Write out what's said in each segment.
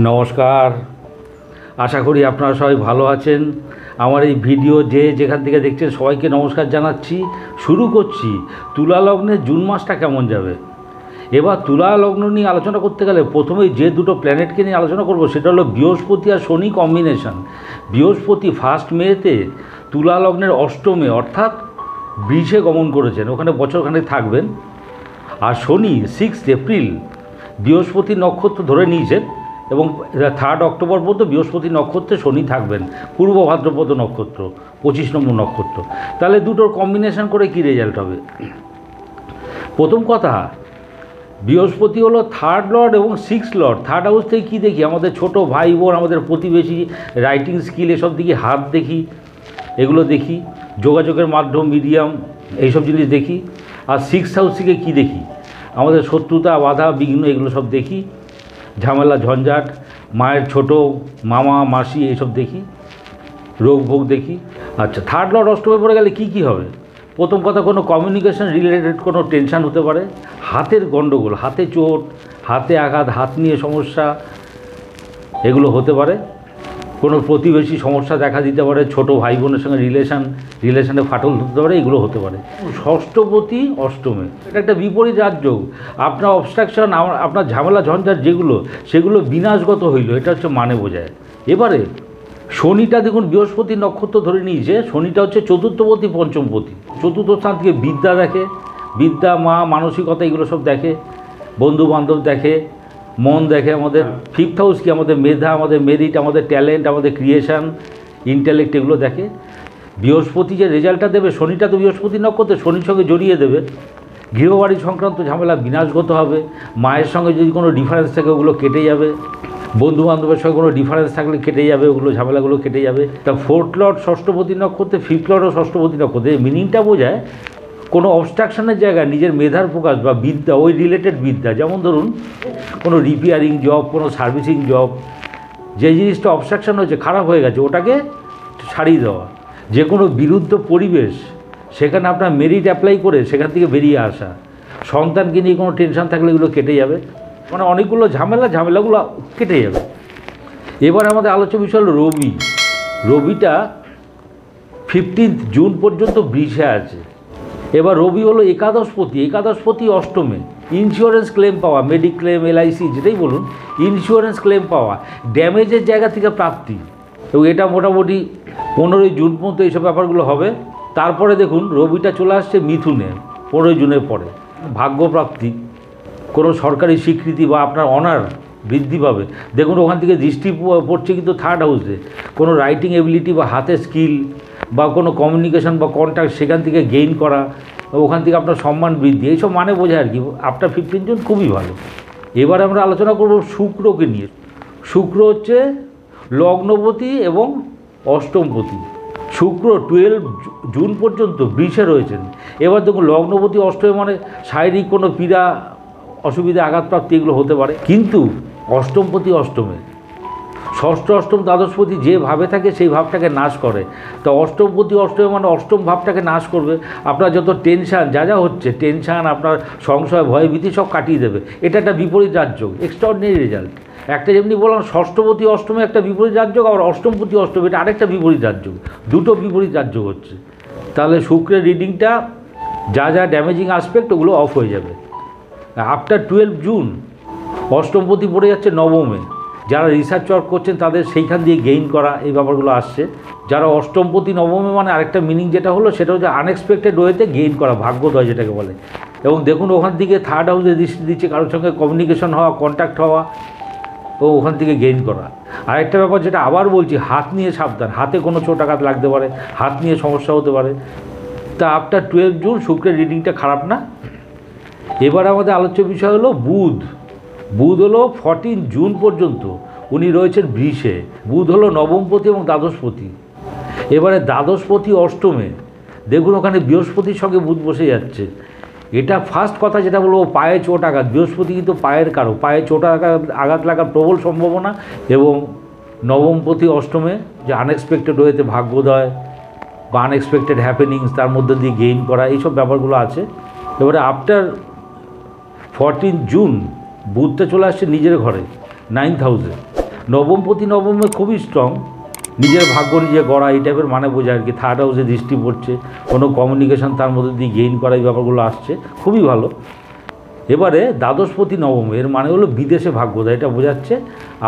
নমস্কার, আশা করি আপনারা সবাই ভালো আছেন। আমার এই ভিডিও যেখান থেকে দেখছেন সবাইকে নমস্কার জানাচ্ছি। শুরু করছি তুলা লগ্নের জুন মাসটা কেমন যাবে। এবার তুলা লগ্ন নিয়ে আলোচনা করতে গেলে প্রথমেই যে দুটো প্ল্যানেটকে নিয়ে আলোচনা করব সেটা হলো বৃহস্পতি আর শনি কম্বিনেশন। বৃহস্পতি 1 মেতে তুলা লগ্নের অষ্টমে অর্থাৎ বৃষে গমন করেছেন, ওখানে বছরখানেক থাকবেন। আর শনি 6 এপ্রিল বৃহস্পতি নক্ষত্র ধরে নিয়েছেন এবং 3 অক্টোবর পর্যন্ত বৃহস্পতি নক্ষত্রে শনি থাকবেন, পূর্ব ভাদ্রপদ নক্ষত্র 25 নম্বর নক্ষত্র। তাহলে দুটোর কম্বিনেশন করে কী রেজাল্ট হবে। প্রথম কথা, বৃহস্পতি হলো 3rd লর্ড এবং 6th লর্ড। 3rd হাউস থেকে কী দেখি, আমাদের ছোট ভাই বোন, আমাদের প্রতিবেশী, রাইটিং স্কিল, এসব দিকে হাত দেখি, এগুলো দেখি, যোগাযোগের মাধ্যম, মিডিয়াম, এইসব জিনিস দেখি। আর 6th হাউস থেকে কী দেখি, আমাদের শত্রুতা, বাধা, বিঘ্ন, এগুলো সব দেখি, ঝামেলা, ঝঞ্ঝাট, মায়ের ছোট মামা মাসি এইসব দেখি, রোগ ভোগ দেখি। আচ্ছা, 3rd লর্ড অষ্টমে পড়ে গেলে কি হবে। প্রথম কথা, কোনো কমিউনিকেশন রিলেটেড কোনো টেনশান হতে পারে, হাতের গণ্ডগোল, হাতে চোট, হাতে আঘাত, হাত নিয়ে সমস্যা, এগুলো হতে পারে। কোনো প্রতিবেশী সমস্যা দেখা দিতে পারে, ছোট ভাই বোনের সঙ্গে রিলেশনে ফাটল ধরতে পারে, এগুলো হতে পারে। ষষ্ঠপতি অষ্টমে, এটা একটা বিপরীত রাজযোগ। আপনার অবস্ট্রাকশন, আপনার ঝামেলা ঝঞ্ঝাট যেগুলো, সেগুলো বিনাশগত হইল, এটা হচ্ছে মানে বোঝায়। এবারে শনিটা দেখুন, বৃহস্পতি নক্ষত্র ধরে নিয়েছে, শনিটা হচ্ছে চতুর্থপতি পঞ্চমপতি। চতুর্থ স্থান থেকে বিদ্যা দেখে, বিদ্যা, মা, মানসিকতা, এগুলো সব দেখে, বন্ধু বান্ধব দেখে, মন দেখে। আমাদের 5th হাউস কি, আমাদের মেধা, আমাদের মেরিট, আমাদের ট্যালেন্ট, আমাদের ক্রিয়েশন, ইন্টেলেক্ট, এগুলো দেখে। বৃহস্পতি যে রেজাল্টটা দেবে, শনিটা তো বৃহস্পতি নক্ষত্রে, শনির সঙ্গে জড়িয়ে দেবে। গৃহবাড়ি সংক্রান্ত ঝামেলা বিনাশগত হবে। মায়ের সঙ্গে যদি কোনো ডিফারেন্স থাকে, ওগুলো কেটে যাবে। বন্ধু বান্ধবের সঙ্গে কোনো ডিফারেন্স থাকলে কেটে যাবে, ওগুলো ঝামেলাগুলো কেটে যাবে। তা 4th লর্ড ষষ্ঠপতি নক্ষত্রে, 5th লর্ডও ষষ্ঠপতি নক্ষত্রে। মিনিংটা বোঝায় কোনো অবস্ট্রাকশনের জায়গায় নিজের মেধার প্রকাশ বা বিদ্যা, ওই রিলেটেড বিদ্যা। যেমন ধরুন কোনো রিপেয়ারিং জব, কোনো সার্ভিসিং জব, যে জিনিসটা অবস্ট্রাকশন হয়েছে, খারাপ হয়ে গেছে, ওটাকে সারিয়ে দেওয়া। যে কোনো বিরুদ্ধ পরিবেশ, সেখানে আপনার মেরিট অ্যাপ্লাই করে সেখান থেকে বেরিয়ে আসা। সন্তানকে নিয়ে কোনো টেনশন থাকলে এগুলো কেটে যাবে, মানে অনেকগুলো ঝামেলাগুলো কেটে যাবে। এবার আমাদের আলোচ্য বিষয় হলো রবি। রবিটা 15 জুন পর্যন্ত বৃষে আছে। এবার রবি হলো একাদশপতি অষ্টমে। ইন্স্যুরেন্স ক্লেম পাওয়া, মেডিক্লেম, এলআইসি, যেটাই বলুন, ইন্স্যুরেন্স ক্লেম পাওয়া, ড্যামেজের জায়গা থেকে প্রাপ্তি, এবং এটা মোটামুটি 15 জুন পর্যন্ত এইসব ব্যাপারগুলো হবে। তারপরে দেখুন রবিটা চলে আসছে মিথুনে 15 জুনের পরে। ভাগ্যপ্রাপ্তি, কোনো সরকারি স্বীকৃতি বা আপনার অনার বৃদ্ধি পাবে। দেখুন ওখান থেকে দৃষ্টি পড়ছে কিন্তু 3rd হাউসে। কোনো রাইটিং এবিলিটি বা হাতের স্কিল বা কোনো কমিউনিকেশন বা কন্ট্যাক্ট, সেখান থেকে গেইন করা, ওখান থেকে আপনার সম্মান বৃদ্ধি, এইসব মানে বোঝায় আর কি। আফটার 15 জুন খুবই ভালো। এবার আমরা আলোচনা করব শুক্রকে নিয়ে। শুক্র হচ্ছে লগ্নপতি এবং অষ্টমপতি। শুক্র 12 জুন পর্যন্ত বৃষে রয়েছেন। এবার দেখুন লগ্নপতি অষ্টমে, মানে শারীরিক কোনো পীড়া, অসুবিধা, আঘাতপ্রাপ্তি, এগুলো হতে পারে। কিন্তু অষ্টমপতি অষ্টমে, ষষ্ঠ, অষ্টম, দ্বাদশপতি যে ভাবে থাকে সেই ভাবটাকে নাশ করে। তো অষ্টমপতি অষ্টমে মানে অষ্টম ভাবটাকে নাশ করবে। আপনার যত টেনশান, যা হচ্ছে টেনশান, আপনার সংশয়, ভয়, ভীতি সব কাটিয়ে দেবে। এটা একটা বিপরীত রাজযোগ, এক্সট্রাঅর্ডিনারি রেজাল্ট। একটা যেমনি বললাম ষষ্ঠপতি অষ্টমে একটা বিপরীত রাজযোগ, আবার অষ্টমপতি অষ্টমে এটা আরেকটা বিপরীত রাজযোগ। দুটো বিপরীত রাজযোগ হচ্ছে। তাহলে শুক্রের রিডিংটা যা ড্যামেজিং আসপেক্ট, ওগুলো অফ হয়ে যাবে। আফটার 12 জুন অষ্টমপতি পড়ে যাচ্ছে নবমে। যারা রিসার্চ ওয়ার্ক করছেন তাদের সেইখান দিয়ে গেইন করা, এই ব্যাপারগুলো আসছে। যারা অষ্টমপতি নবমে, মানে আরেকটা মিনিং যেটা হলো, সেটা হচ্ছে আনএক্সপেক্টেড ওয়েতে গেইন করা, ভাগ্যোদয় যেটাকে বলে। এবং দেখুন ওখান থেকে 3rd হাউসে দৃষ্টি দিচ্ছে, কারোর সঙ্গে কমিউনিকেশন হওয়া, কন্ট্যাক্ট হওয়া, ও ওখান থেকে গেইন করা। আরেকটা ব্যাপার যেটা আবার বলছি, হাত নিয়ে সাবধান, হাতে কোনো ছোট আঘাত লাগতে পারে, হাত নিয়ে সমস্যা হতে পারে। তা আফটার 12 জুন শুক্রের রিডিংটা খারাপ না। এবার আমাদের আলোচ্য বিষয় হলো বুধ। বুধ হলো 14 জুন পর্যন্ত উনি রয়েছেন বৃষে। বুধ হলো নবমপতি এবং দ্বাদশপতি। এবারে দ্বাদশপতি অষ্টমে, দেখুন ওখানে বৃহস্পতির সঙ্গে বুধ বসে যাচ্ছে। এটা ফার্স্ট কথা যেটা বলবো, পায়ে চোট আঘাত। বৃহস্পতি কিন্তু পায়ের কারো, পায়ে চোট আঘাত লাগার প্রবল সম্ভাবনা। এবং নবমপতি অষ্টমে যে আনএক্সপেক্টেড ওয়েতে ভাগ্যোদয় বা আনএক্সপেক্টেড হ্যাপেনিংস, তার মধ্যে দিয়ে গেইন করা, এইসব ব্যাপারগুলো আছে। এবারে আফটার 14 জুন বুধটা চলে আসছে নিজের ঘরে, 9th হাউসে। নবমপতি নবমে খুবই স্ট্রং, নিজের ভাগ্য নিজে গড়া এই টাইপের মানে বোঝায় আর কি। থার্ড হাউসে দৃষ্টি পড়ছে, কোনো কমিউনিকেশন তার মধ্যে দিয়ে গেইন করা, এই ব্যাপারগুলো আসছে, খুবই ভালো। এবারে দ্বাদশপতি নবম, এর মানে হলো বিদেশে ভাগ্য দেয়, এটা বোঝাচ্ছে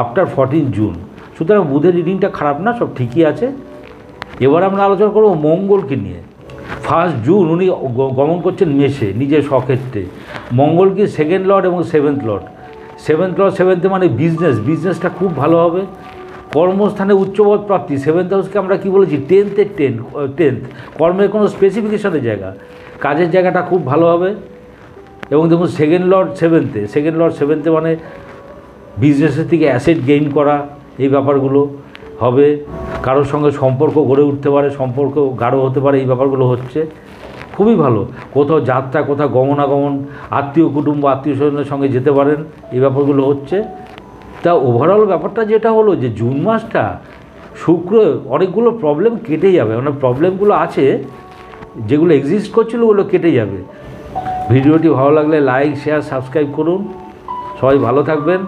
আফটার 14 জুন। সুতরাং বুধের রিডিংটা খারাপ না, সব ঠিকই আছে। এবার আমরা আলোচনা করব মঙ্গলকে নিয়ে। 1 জুন উনি গমন করছেন মেষে, নিজের স্বক্ষেত্রে। মঙ্গল কি সেকেন্ড লর্ড এবং সেভেন্থ লর্ড। সেভেন্থ লর্ড সেভেন্থে মানে বিজনেসটা খুব ভালো হবে। কর্মস্থানে উচ্চপদ প্রাপ্তি, সেভেন্থ হাউসকে আমরা কী বলেছি, টেন্থ, কর্মের কোনো স্পেসিফিকেশনের জায়গা, কাজের জায়গাটা খুব ভালো হবে। এবং দেখুন সেকেন্ড লর্ড সেভেন্থে মানে বিজনেসের থেকে অ্যাসেট গেইন করা, এই ব্যাপারগুলো হবে। কারোর সঙ্গে সম্পর্ক গড়ে উঠতে পারে, সম্পর্ক গাঢ় হতে পারে, এই ব্যাপারগুলো হচ্ছে খুবই ভালো। কোথাও যাত্রা, কোথাও গমনাগমন, আত্মীয় কুটুম্ব, আত্মীয় স্বজনের সঙ্গে যেতে পারেন, এই ব্যাপারগুলো হচ্ছে। তা ওভারঅল ব্যাপারটা যেটা হলো যে জুন মাসটা শুক্র অনেকগুলো প্রবলেম কেটে যাবে, মানে প্রবলেমগুলো আছে যেগুলো এক্সিস্ট করছিল ওগুলো কেটে যাবে। ভিডিওটি ভালো লাগলে লাইক, শেয়ার, সাবস্ক্রাইব করুন। সবাই ভালো থাকবেন,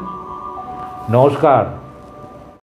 নমস্কার।